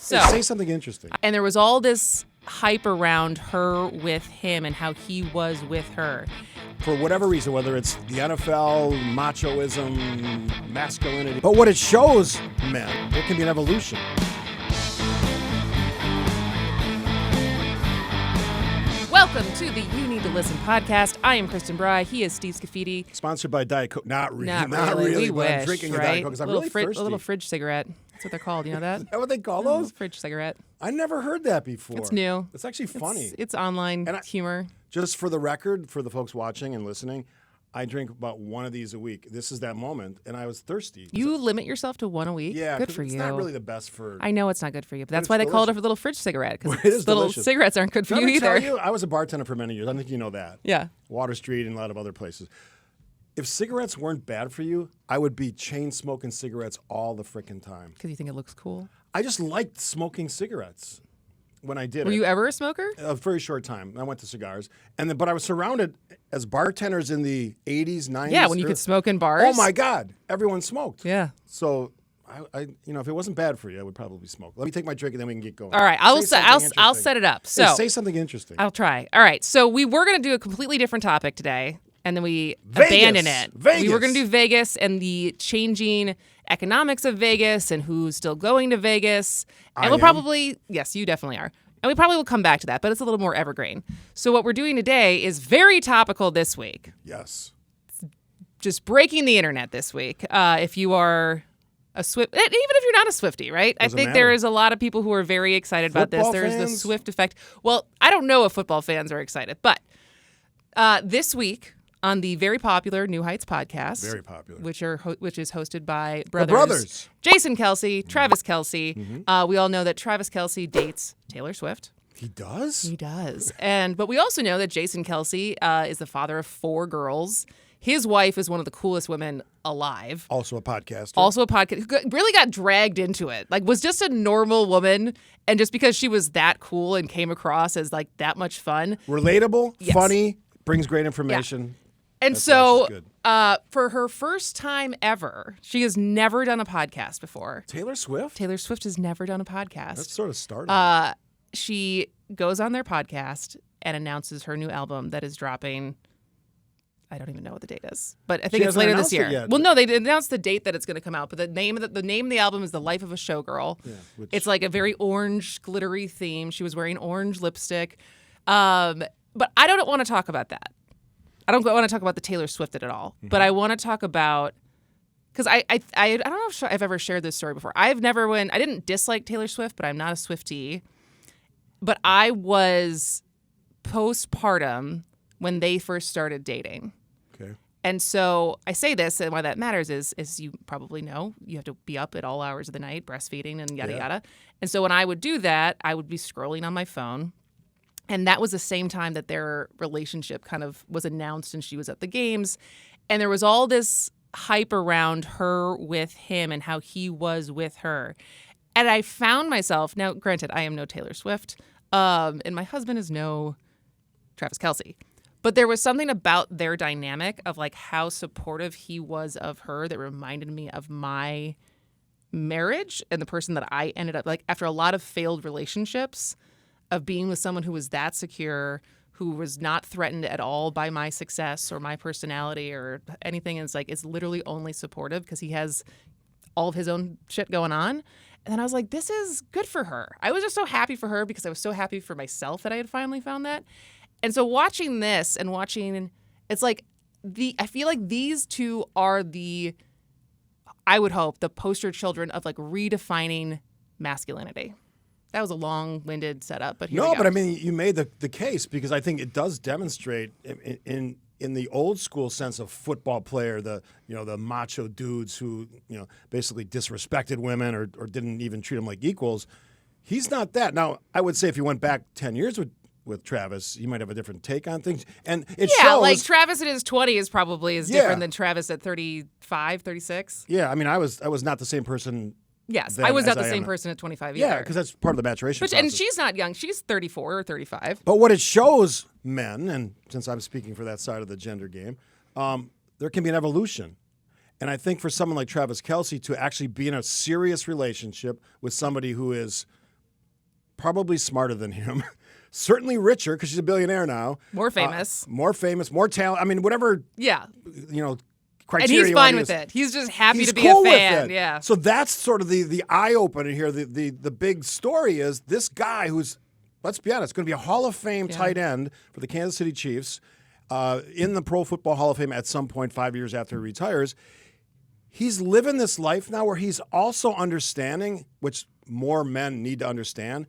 So say something interesting. And there was all this hype around her with him and how he was with her. For whatever reason, whether it's the NFL, machoism, masculinity. But what it shows, men, there can be an evolution. Welcome to the You Need to Listen podcast. I am Kristin Brey. He is Steve Scaffidi. Sponsored by Diet Coke. Not really. We but wish, I'm drinking right? a Diet Coke because I'm really thirsty. A little fridge cigarette. That's what they're called. You know that? Is that what they call those? Fridge cigarette. I never heard that before. It's new. It's actually funny. It's online humor. Just for the record, for the folks watching and listening, I drink about one of these a week. This is that moment, and I was thirsty. You limit yourself to one a week? Yeah, good for it's you. not really the best for... I know it's not good for you, but that's why they call it a little fridge cigarette, because little delicious. cigarettes aren't good for Did you I either. tell you, I was a bartender for many years. I think you know that. Yeah. Water Street and a lot of other places. If cigarettes weren't bad for you, I would be chain smoking cigarettes all the frickin' time. Because you think it looks cool? I just liked smoking cigarettes when I did it. Were you ever a smoker? A very short time. I went to cigars. But I was surrounded as bartenders in the 80s, 90s. Yeah, when you could smoke in bars. Oh, my God. Everyone smoked. Yeah. So, if it wasn't bad for you, I would probably smoke. Let me take my drink and then we can get going. All right. I'll set it up. So say something interesting. I'll try. All right. So we were going to do a completely different topic today, and then we Vegas. abandoned it. Vegas. We were going to do Vegas and the changing economics of Vegas and who's still going to Vegas. And we'll probably, yes, you definitely are. And we probably will come back to that, but it's a little more evergreen. So what we're doing today is very topical this week. Yes. Just breaking the internet this week. If you are a Swift, even if you're not a Swiftie, right? I think there is a lot of people who are very excited about this. There's the Swift effect. Well, I don't know if football fans are excited, but this week on the very popular New Heights podcast, very popular, which is hosted by brothers Jason Kelce, Travis Kelce. Mm-hmm. We all know that Travis Kelce dates Taylor Swift. He does? He does. But we also know that Jason Kelce is the father of 4 girls. His wife is one of the coolest women alive. Also a podcaster. Who really got dragged into it. Like, was just a normal woman, and just because she was that cool and came across as like that much fun. Relatable, yes. Funny, brings great information. Yeah. And so, for her first time ever, she has never done a podcast before. Taylor Swift? Taylor Swift has never done a podcast. That's sort of startling. She goes on their podcast and announces her new album that is dropping. I don't even know what the date is, but I think it's later this year. Well, no, they announced the date that it's going to come out, but the name of the album is The Life of a Showgirl. Yeah, it's like a very orange, glittery theme. She was wearing orange lipstick. But I don't want to talk about that. I don't want to talk about the Taylor Swift at all, but I want to talk about, because I don't know if I've ever shared this story before. I didn't dislike Taylor Swift, but I'm not a Swiftie. But I was postpartum when they first started dating. Okay. And so I say this, and why that matters is you probably know, you have to be up at all hours of the night, breastfeeding and yada yada. And so when I would do that, I would be scrolling on my phone. And that was the same time that their relationship kind of was announced and she was at the games. And there was all this hype around her with him and how he was with her. And I found myself, now granted, I am no Taylor Swift, and my husband is no Travis Kelce. But there was something about their dynamic of like how supportive he was of her that reminded me of my marriage and the person that I ended up, like, after a lot of failed relationships, of being with someone who was that secure, who was not threatened at all by my success or my personality or anything. And it's literally only supportive because he has all of his own shit going on. And then I was like, this is good for her. I was just so happy for her because I was so happy for myself that I had finally found that. And so watching this and it's like I feel like these two are I would hope, the poster children of like redefining masculinity. That was a long-winded setup, but here we go. But I mean, you made the case because I think it does demonstrate in the old school sense of football player, the macho dudes who basically disrespected women or didn't even treat them like equals. He's not that. Now, I would say if you went back 10 years with Travis, you might have a different take on things. And it shows. Like Travis in his 20s probably is different than Travis at 35, 36. Yeah, I mean, I was not the same person. Yes, I was not the same person at 25 either. Yeah, because that's part of the maturation process. And she's not young. She's 34 or 35. But what it shows men, and since I'm speaking for that side of the gender game, there can be an evolution. And I think for someone like Travis Kelce to actually be in a serious relationship with somebody who is probably smarter than him. Certainly richer because she's a billionaire now. More famous. More talent. I mean, whatever. Yeah. Criteria. And he's fine with it. He's just happy to be cool a fan. With it. Yeah. So that's sort of the eye opener here. The big story is this guy who's, let's be honest, going to be a Hall of Fame tight end for the Kansas City Chiefs, in the Pro Football Hall of Fame at some point 5 years after he retires. He's living this life now where he's also understanding, which more men need to understand.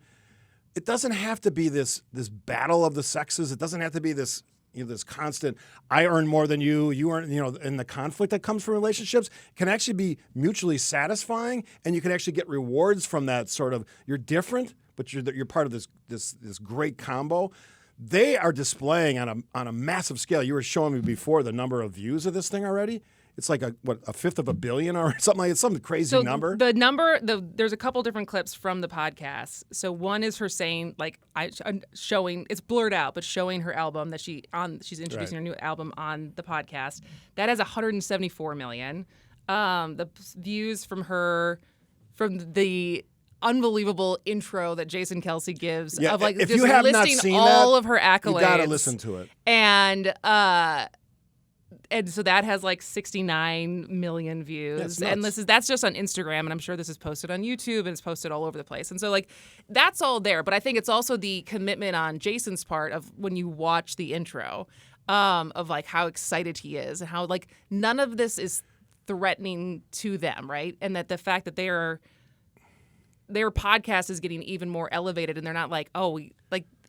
It doesn't have to be this battle of the sexes. It doesn't have to be this this constant, I earn more than you earn, and the conflict that comes from relationships can actually be mutually satisfying, and you can actually get rewards from that sort of, you're different, but you're part of this great combo. They are displaying on a massive scale. You were showing me before the number of views of this thing already. It's like a fifth of a billion or something like it's some crazy number. There's a couple different clips from the podcast. So one is her saying, showing, it's blurred out, but showing her album that she's introducing her new album on the podcast. That has 174 million. The views from the unbelievable intro that Jason Kelce gives of if just you have listing not seen all that, of her accolades. You gotta listen to it. And so that has 69 million views. And that's just on Instagram, and I'm sure this is posted on YouTube and it's posted all over the place. And so that's all there. But I think it's also the commitment on Jason's part of when you watch the intro of how excited he is and how none of this is threatening to them, right? And that the fact that their podcast is getting even more elevated and they're not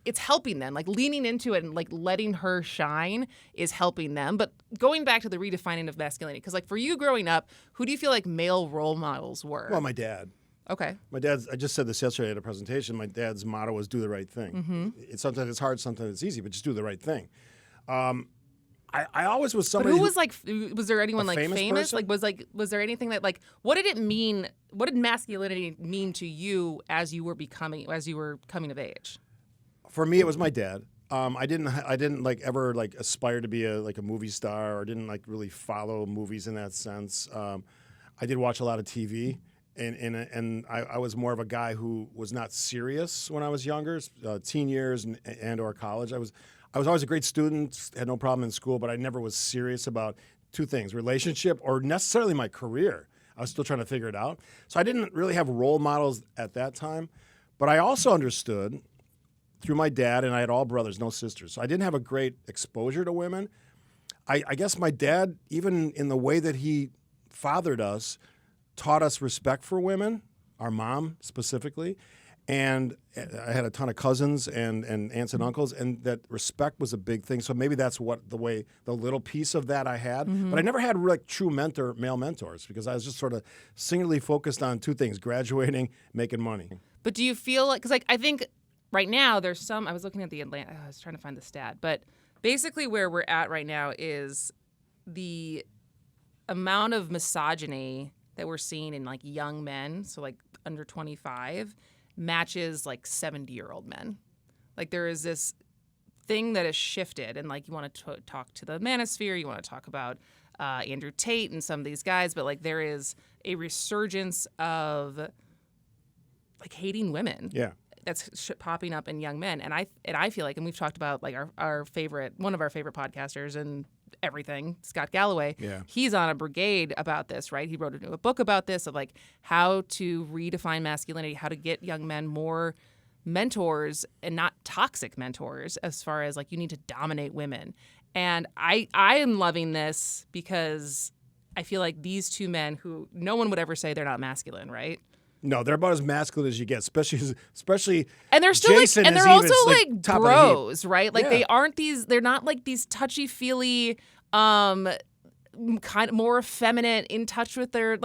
it's helping them, leaning into it and letting her shine is helping them. But going back to the redefining of masculinity, because for you growing up, who do you feel like male role models were? Well, my dad. Okay. My dad's, I just said this yesterday at a presentation, my dad's motto was do the right thing. Mm-hmm. Sometimes it's hard, sometimes it's easy, but just do the right thing. I always was somebody. But who was was there anyone famous? Was there anything that what did it mean? What did masculinity mean to you as you were coming of age? For me, it was my dad. I didn't ever aspire to be a movie star, or didn't really follow movies in that sense. I did watch a lot of TV, and I was more of a guy who was not serious when I was younger, teen years and or college. I was always a great student, had no problem in school, but I never was serious about two things: relationship or necessarily my career. I was still trying to figure it out. So I didn't really have role models at that time, but I also understood through my dad, and I had all brothers, no sisters. So I didn't have a great exposure to women. I guess my dad, even in the way that he fathered us, taught us respect for women, our mom specifically. And I had a ton of cousins and aunts and uncles, and that respect was a big thing. So maybe that's the little piece of that I had. Mm-hmm. But I never had true male mentors, because I was just sort of singularly focused on two things: graduating, making money. But do you feel because I think right now there's some, I was looking at the Atlanta, I was trying to find the stat, but basically where we're at right now is the amount of misogyny that we're seeing in young men, so under 25, matches 70-year-old men. There is this thing that has shifted, and you want to talk to the manosphere, you want to talk about Andrew Tate and some of these guys, but there is a resurgence of hating women. Yeah. That's popping up in young men, and I feel and we've talked about our favorite, one of our favorite podcasters and everything, Scott Galloway. Yeah. He's on a brigade about this, right? He wrote a book about this of how to redefine masculinity, how to get young men more mentors and not toxic mentors, as far as you need to dominate women. And I am loving this because I feel these two men who no one would ever say they're not masculine, right? No, they're about as masculine as you get, especially. And they're still Jason and they're also bros, right? Yeah. They're not these touchy-feely, kind of more effeminate, in touch with their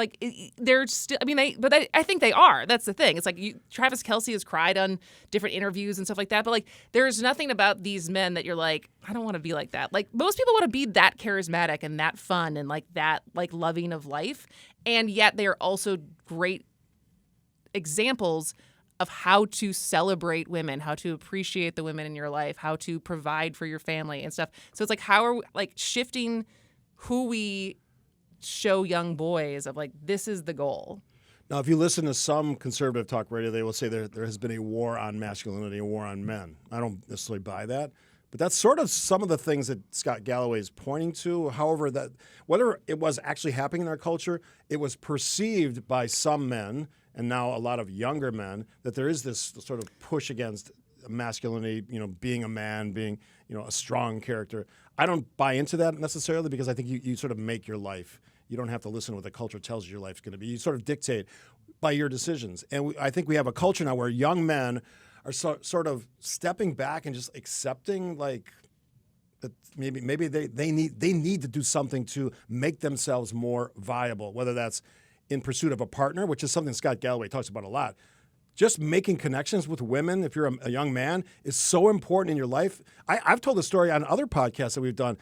they're still. I mean, I think they are. That's the thing. It's Travis Kelce has cried on different interviews and stuff like that, but there's nothing about these men that you're I don't want to be like that. Most people want to be that charismatic and that fun and that loving of life, and yet they are also great examples of how to celebrate women, how to appreciate the women in your life, how to provide for your family and stuff. So it's how are we shifting who we show young boys of this is the goal. Now, if you listen to some conservative talk radio, they will say there has been a war on masculinity, a war on men. I don't necessarily buy that. But that's sort of some of the things that Scott Galloway is pointing to. However, that whether it was actually happening in our culture, it was perceived by some men, and now a lot of younger men, that there is this sort of push against masculinity, being a man, being, a strong character. I don't buy into that necessarily because I think you sort of make your life. You don't have to listen to what the culture tells you your life's going to be. You sort of dictate by your decisions. And I think we have a culture now where young men are sort of stepping back and just accepting like that maybe they need to do something to make themselves more viable, whether that's in pursuit of a partner, which is something Scott Galloway talks about a lot. Just making connections with women, if you're a young man, is so important in your life. I've told the story on other podcasts that we've done,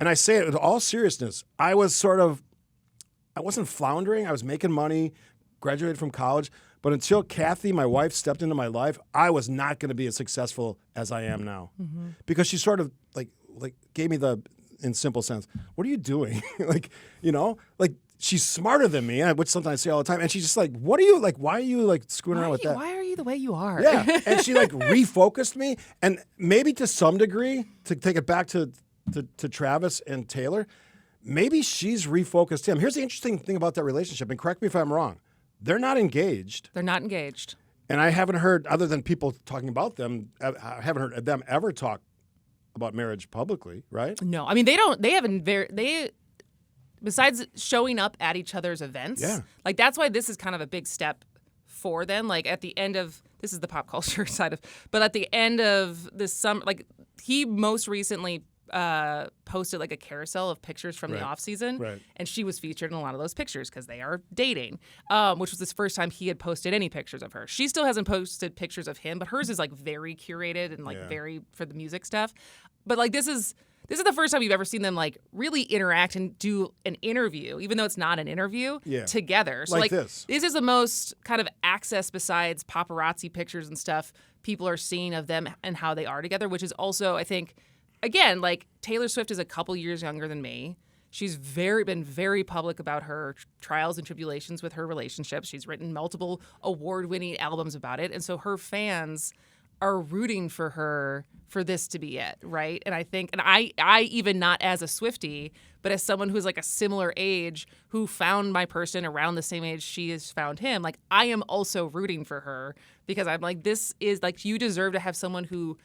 and I say it with all seriousness. I wasn't floundering. I was making money, graduated from college, but until Kathy, my wife, stepped into my life, I was not going to be as successful as I am now. Mm-hmm. Because she sort of like gave me in simple sense, what are you doing? She's smarter than me, which sometimes I say all the time. And she's just like, what are you, like, why are you, like, screwing around with that? Why are you the way you are? Yeah. And she, like, refocused me. And maybe to some degree, to take it back to Travis and Taylor, maybe she's refocused him. Here's the interesting thing about that relationship, and correct me if I'm wrong. They're not engaged. They're not engaged. And I haven't heard, other than people talking about them, I haven't heard them ever talk about marriage publicly, right? No. I mean, besides showing up at each other's events, like that's why this is kind of a big step for them. Like at the end of, this is the pop culture side of, but at the end of this summer, like he most recently posted like a carousel of pictures from the off season, and she was featured in a lot of those pictures because they are dating, which was the first time he had posted any pictures of her. She still hasn't posted pictures of him, but hers is like very curated and like very for the music stuff. But like this is the first time you've ever seen them like really interact and do an interview, even though it's not an interview, together. So like this is the most kind of access besides paparazzi pictures and stuff people are seeing of them and how they are together, which is also, I think, again, like Taylor Swift is a couple years younger than me. She's been very public about her trials and tribulations with her relationships. She's written multiple award-winning albums about it. And so her fans are rooting for her for this to be it, right? And I think, and I even not as a Swiftie, but as someone who's like a similar age who found my person around the same age she has found him, like I am also rooting for her because I'm like, this is like, you deserve to have someone who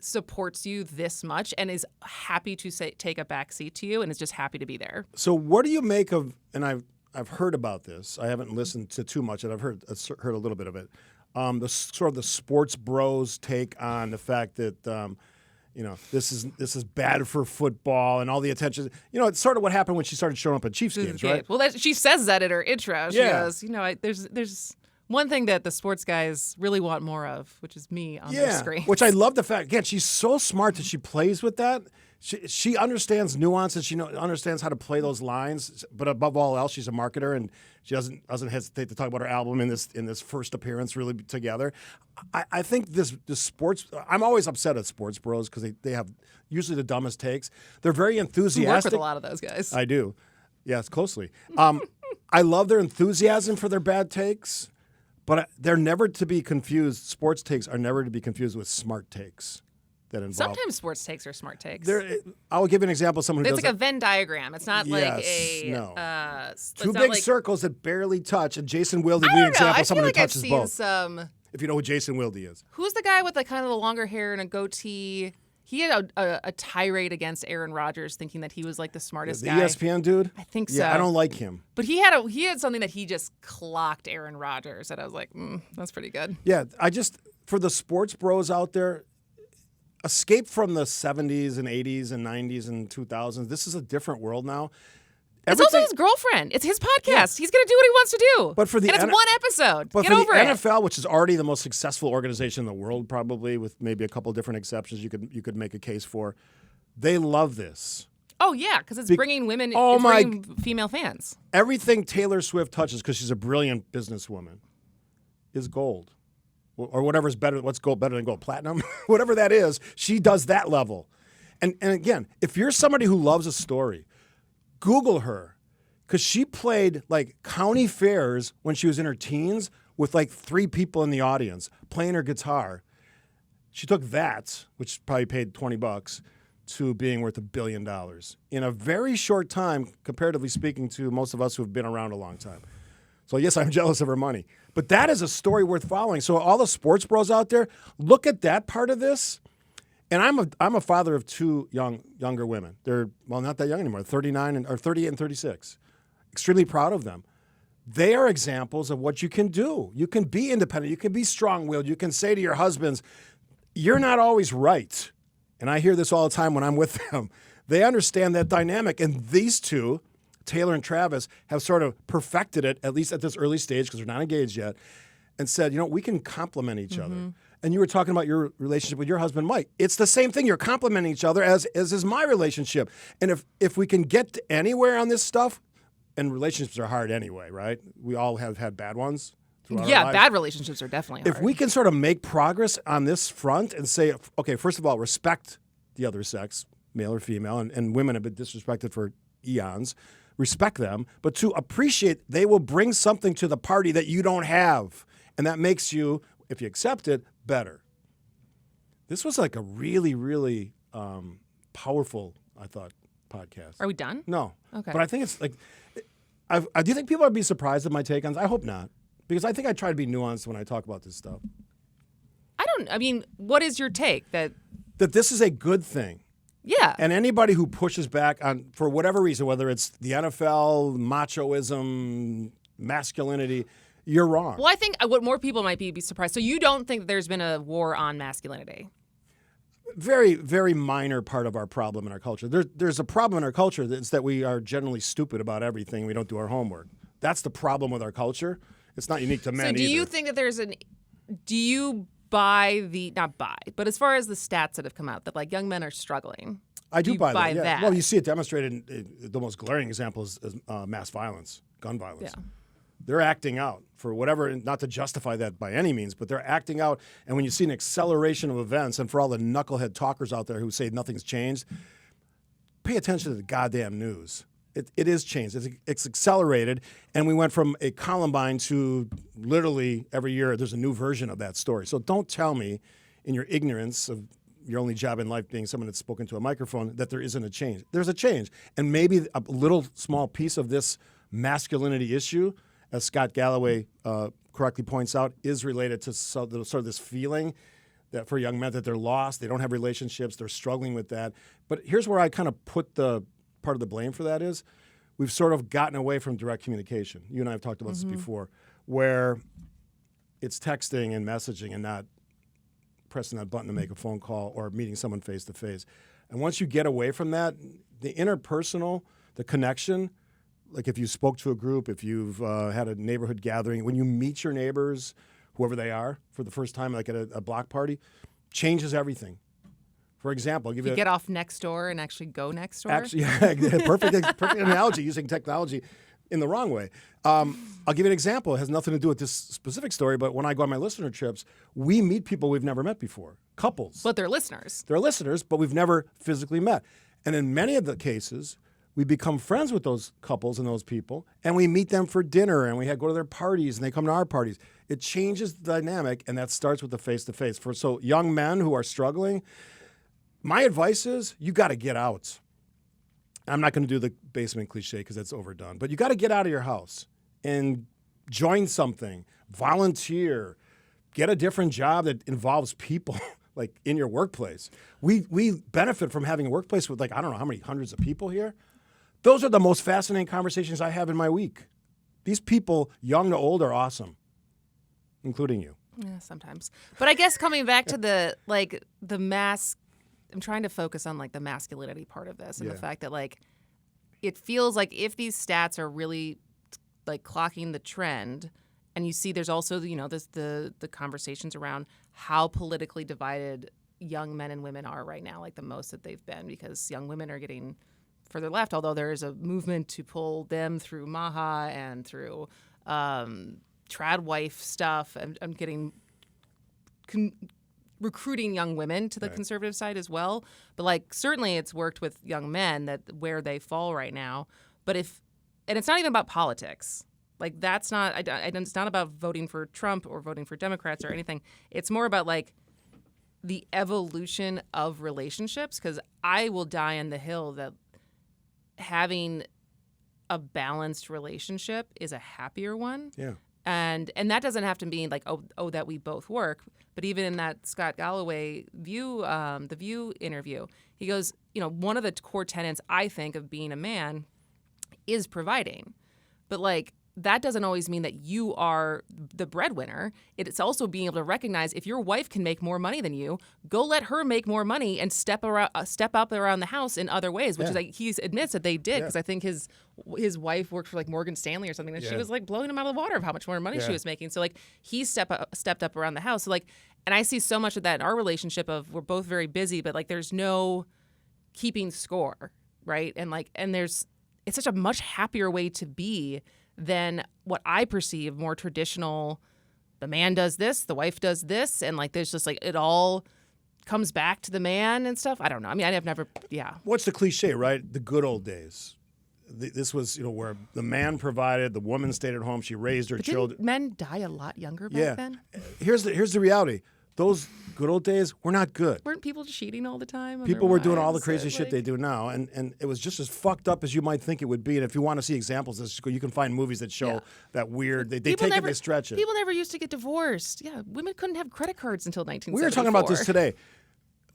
supports you this much and is happy to take a back seat to you and is just happy to be there. So what do you make of, and I've heard about this, I haven't listened to too much, and I've heard a little bit of it, the sort of the sports bros take on the fact that this is bad for football and all the attention. It's sort of what happened when she started showing up at Chiefs games, right? Well, she says that in her intro. She goes, there's one thing that the sports guys really want more of, which is me on their screen. Which I love the fact. Again, she's so smart that she plays with that. She understands nuances. She understands how to play those lines. But above all else, she's a marketer, and she doesn't hesitate to talk about her album in this first appearance really together. I think this sports. I'm always upset at sports bros because they have usually the dumbest takes. They're very enthusiastic. You work with a lot of those guys. I do. Yes, closely. I love their enthusiasm for their bad takes. But they're never to be confused. Sports takes are never to be confused with smart takes that involve. Sometimes sports takes are smart takes. I'll give you an example of someone who does like a Venn diagram. It's not like two big circles that barely touch. And Jason Wilde would be an example of someone who touches both. If you know who Jason Wilde is. Who's the guy with the kind of the longer hair and a goatee? He had a tirade against Aaron Rodgers, thinking that he was like the smartest guy. The ESPN dude? I think so. Yeah, I don't like him. But he had something that he just clocked Aaron Rodgers, and I was like, that's pretty good. Yeah, for the sports bros out there, escape from the 70s and 80s and 90s and 2000s. This is a different world now. It's also his girlfriend. It's his podcast. Yeah. He's going to do what he wants to do. But for it's one episode. But Get for over the it. NFL, which is already the most successful organization in the world, probably with maybe a couple different exceptions you could make a case for, they love this. Oh yeah, because it's bringing women. Bringing female fans. Everything Taylor Swift touches, because she's a brilliant businesswoman, is gold, or whatever's better. What's gold better than gold? Platinum, whatever that is. She does that level. And again, if you're somebody who loves a story, Google her. because she played like county fairs when she was in her teens with like 3 people in the audience playing her guitar. She took that, which probably paid $20, to being worth $1 billion in a very short time, comparatively speaking to most of us who have been around a long time. So yes, I'm jealous of her money. But that is a story worth following. So all the sports bros out there, look at that part of this. And I'm a father of 2 younger women. They're, well, not that young anymore, 38 and 36. Extremely proud of them. They are examples of what you can do. You can be independent. You can be strong-willed. You can say to your husbands, you're not always right. And I hear this all the time when I'm with them. They understand that dynamic. And these 2, Taylor and Travis, have sort of perfected it, at least at this early stage, because they're not engaged yet, and said, we can complement each other. And you were talking about your relationship with your husband, Mike. It's the same thing. You're complimenting each other, as is my relationship. And if we can get anywhere on this stuff, and relationships are hard anyway, right? We all have had bad ones. Yeah, bad relationships are definitely hard. If we can sort of make progress on this front and say, okay, first of all, respect the other sex, male or female, and women have been disrespected for eons. Respect them, but to appreciate they will bring something to the party that you don't have. And that makes you, if you accept it, better. This was like a really, really powerful, I thought, podcast. Are we done? No. Okay. But I think it's like, do you think people would be surprised at my take on this? I hope not. Because I think I try to be nuanced when I talk about this stuff. What is your take? That this is a good thing. Yeah. And anybody who pushes back on, for whatever reason, whether it's the NFL, machoism, masculinity, you're wrong. Well, I think what more people might be surprised. So you don't think there's been a war on masculinity? Very, very minor part of our problem in our culture. There's a problem in our culture that's that we are generally stupid about everything. We don't do our homework. That's the problem with our culture. It's not unique to men either. So do you think that do you buy but as far as the stats that have come out that like young men are struggling? I do buy that. that. Well, you see it demonstrated in the most glaring example is mass violence, gun violence. Yeah. They're acting out for whatever, not to justify that by any means, but they're acting out. And when you see an acceleration of events, and for all the knucklehead talkers out there who say nothing's changed, pay attention to the goddamn news. It is changed. It's accelerated, and we went from a Columbine to literally every year there's a new version of that story. So don't tell me in your ignorance of your only job in life being someone that's spoken to a microphone that there isn't a change. There's a change. And maybe a little small piece of this masculinity issue, as Scott Galloway correctly points out, is related to sort of this feeling that for young men that they're lost, they don't have relationships, they're struggling with that. But here's where I kind of put the part of the blame for that is we've sort of gotten away from direct communication. You and I have talked about this before, where it's texting and messaging and not pressing that button to make a phone call or meeting someone face to face. And once you get away from that, the interpersonal, the connection, like if you spoke to a group, if you've had a neighborhood gathering, when you meet your neighbors, whoever they are, for the first time, like at a block party, changes everything. For example, I'll give you get off next door and actually go next door. Actually, yeah, perfect analogy, using technology in the wrong way. I'll give you an example. It has nothing to do with this specific story, but when I go on my listener trips, we meet people we've never met before, couples. But they're listeners. They're listeners, but we've never physically met. And in many of the cases, we become friends with those couples and those people, and we meet them for dinner, and we go to their parties, and they come to our parties. It changes the dynamic, and that starts with the face-to-face. So young men who are struggling, my advice is you got to get out. I'm not going to do the basement cliche because that's overdone, but you got to get out of your house and join something, volunteer, get a different job that involves people like in your workplace. We benefit from having a workplace with I don't know how many hundreds of people here. Those are the most fascinating conversations I have in my week. These people, young to old, are awesome, including you. Yeah, sometimes. But I guess coming back to the I'm trying to focus on the masculinity part of this and the fact that it feels like if these stats are really clocking the trend, and you see there's also the conversations around how politically divided young men and women are right now, the most that they've been, because young women are getting further left, although there is a movement to pull them through MAHA and through trad wife stuff and getting recruiting young women to the conservative side as well. But certainly it's worked with young men that where they fall right now. But if and it's not even about politics. Like, that's not, it's not about voting for Trump or voting for Democrats or anything. It's more about, like, the evolution of relationships, because I will die on the hill that having a balanced relationship is a happier one. Yeah. And that doesn't have to mean like, oh, that we both work. But even in that Scott Galloway the View interview, he goes, one of the core tenets, I think, of being a man is providing. But like, that doesn't always mean that you are the breadwinner. It's also being able to recognize if your wife can make more money than you, go let her make more money and step up around the house in other ways, which is like he admits that they did, because I think his wife worked for like Morgan Stanley or something, and she was like blowing him out of the water of how much more money she was making. So like he stepped up around the house. So like, and I see so much of that in our relationship of we're both very busy, but like there's no keeping score, right? And like, it's such a much happier way to be than what I perceive more traditional. The man does this, the wife does this, and like there's just like it all comes back to the man and stuff. I don't know. I mean, I've never, What's the cliche, right? The good old days. This was, where the man provided, the woman stayed at home, she raised her children. Didn't men die a lot younger back then? Here's the reality. Those good old days were not good. Weren't people cheating all the time? People were doing all the crazy shit they do now, and it was just as fucked up as you might think it would be. And if you want to see examples of this, you can find movies that show that weird. They take it, they stretch it. People never used to get divorced. Yeah, women couldn't have credit cards until 1974. We were talking about this today.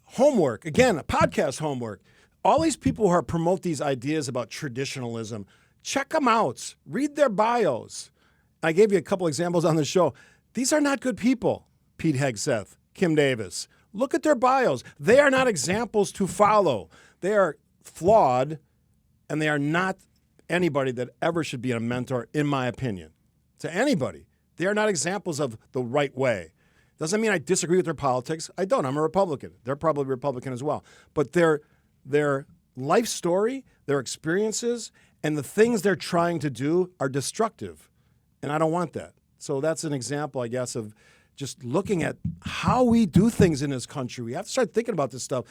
Homework, again, a podcast homework. All these people who promote these ideas about traditionalism, check them out. Read their bios. I gave you a couple examples on the show. These are not good people. Pete Hegseth, Kim Davis. Look at their bios. They are not examples to follow. They are flawed, and they are not anybody that ever should be a mentor, in my opinion. To anybody. They are not examples of the right way. Doesn't mean I disagree with their politics. I don't. I'm a Republican. They're probably Republican as well. But their life story, their experiences, and the things they're trying to do are destructive. And I don't want that. So that's an example, I guess, of just looking at how we do things in this country. We have to start thinking about this stuff.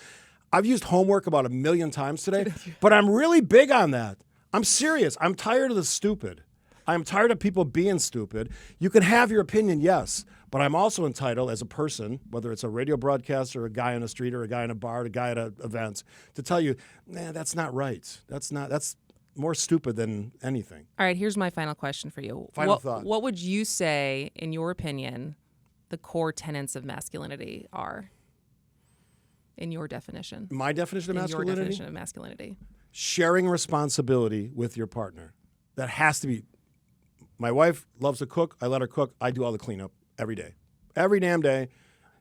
I've used homework about 1 million times today, but I'm really big on that. I'm serious. I'm tired of the stupid. I'm tired of people being stupid. You can have your opinion, yes, but I'm also entitled as a person, whether it's a radio broadcaster, a guy on the street, or a guy in a bar, or a guy at an event, to tell you, that's not right. That's more stupid than anything. All right, here's my final question for you. Final thought. What would you say, in your opinion, the core tenets of masculinity are, in your definition? My definition of masculinity? Your definition of masculinity. Sharing responsibility with your partner. That has to be. My wife loves to cook. I let her cook. I do all the cleanup every day. Every damn day.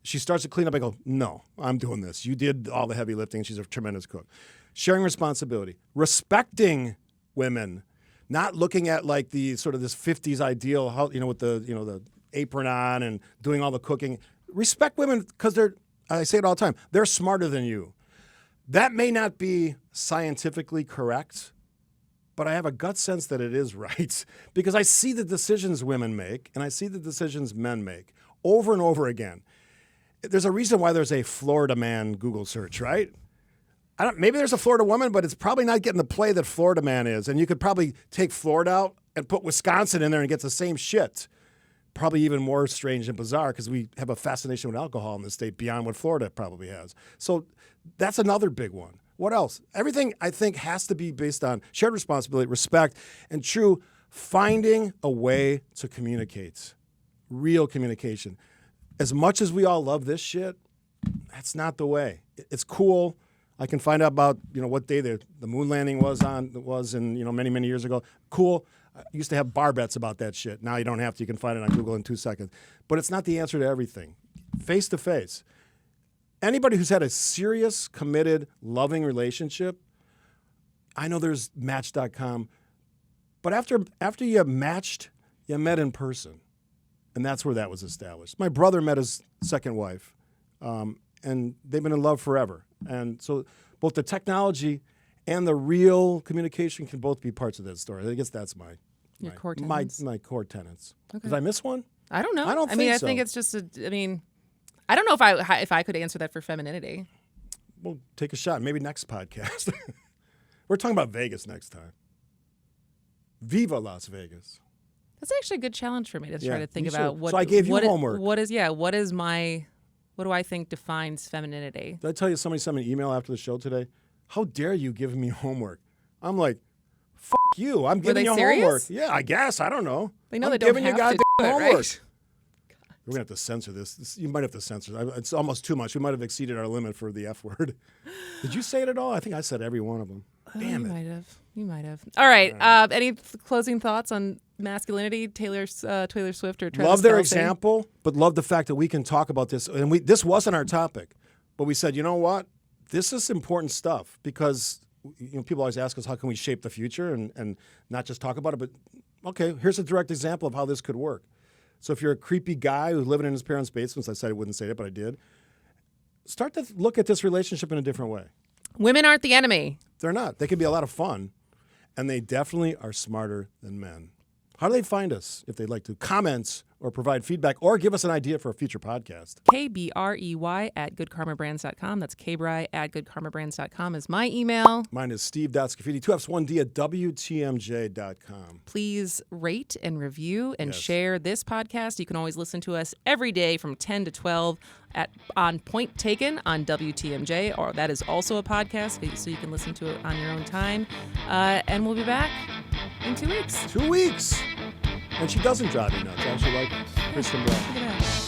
She starts to clean up. I go, no, I'm doing this. You did all the heavy lifting. She's a tremendous cook. Sharing responsibility. Respecting women. Not looking at like the sort of this 50s ideal, how, with the apron on and doing all the cooking. Respect women because I say it all the time, they're smarter than you. That may not be scientifically correct, but I have a gut sense that it is right because I see the decisions women make and I see the decisions men make over and over again. There's a reason why there's a Florida man Google search, right? Maybe there's a Florida woman, but it's probably not getting the play that Florida man is. And you could probably take Florida out and put Wisconsin in there and get the same shit. Probably even more strange and bizarre because we have a fascination with alcohol in this state beyond what Florida probably has. So that's another big one. What else? Everything, I think, has to be based on shared responsibility, respect, and true finding a way to communicate. Real communication. As much as we all love this shit, that's not the way. It's cool. I can find out about what day the moon landing was in many, many years ago. Cool. I used to have bar bets about that shit. Now you don't have to. You can find it on Google in 2 seconds. But it's not the answer to everything. Face to face. Anybody who's had a serious, committed, loving relationship, I know there's Match.com, but after you matched, you met in person. And that's where that was established. My brother met his second wife, and they've been in love forever. And so both the technology and the real communication can both be parts of that story. I guess that's my core tenets. My core tenets. Okay. Did I miss one? I don't know. I don't think so. I think it's just I don't know if I could answer that for femininity. We'll take a shot. Maybe next podcast. We're talking about Vegas next time. Viva Las Vegas. That's actually a good challenge for me to try to think you about should. what. So I gave you homework. What do I think defines femininity? Did I tell you somebody sent me an email after the show today? How dare you give me homework? I'm like, F you. I'm giving you serious? homework. Yeah, I guess. I don't know. They know I'm they don't giving have you goddamn to do it, homework. right? We're going to have to censor this. You might have to censor it. It's almost too much. We might have exceeded our limit for the F word. Did you say it at all? I think I said every one of them. Damn it. You might have. All right. Any closing thoughts on masculinity, Taylor Swift or Travis Love their Kelce? example, but love the fact that we can talk about this. And this wasn't our topic, but we said, you know what? This is important stuff because people always ask us, how can we shape the future and not just talk about it? But, okay, here's a direct example of how this could work. So if you're a creepy guy who's living in his parents' basements, I said I wouldn't say it, but I did, start to look at this relationship in a different way. Women aren't the enemy. They're not. They can be a lot of fun, and they definitely are smarter than men. How do they find us if they'd like to comment or provide feedback or give us an idea for a future podcast? KBREY at goodkarmabrands.com. That's kbrey@goodkarmabrands.com is my email. Mine is steve.scaffidi, 2Fs1D at WTMJ.com. Please rate and review and Yes. share this podcast. You can always listen to us every day from 10 to 12 on Point Taken on WTMJ, or that is also a podcast, so you can listen to it on your own time. And we'll be back in 2 weeks. 2 weeks. And she doesn't drive me nuts. I actually like Kristin. Look at that.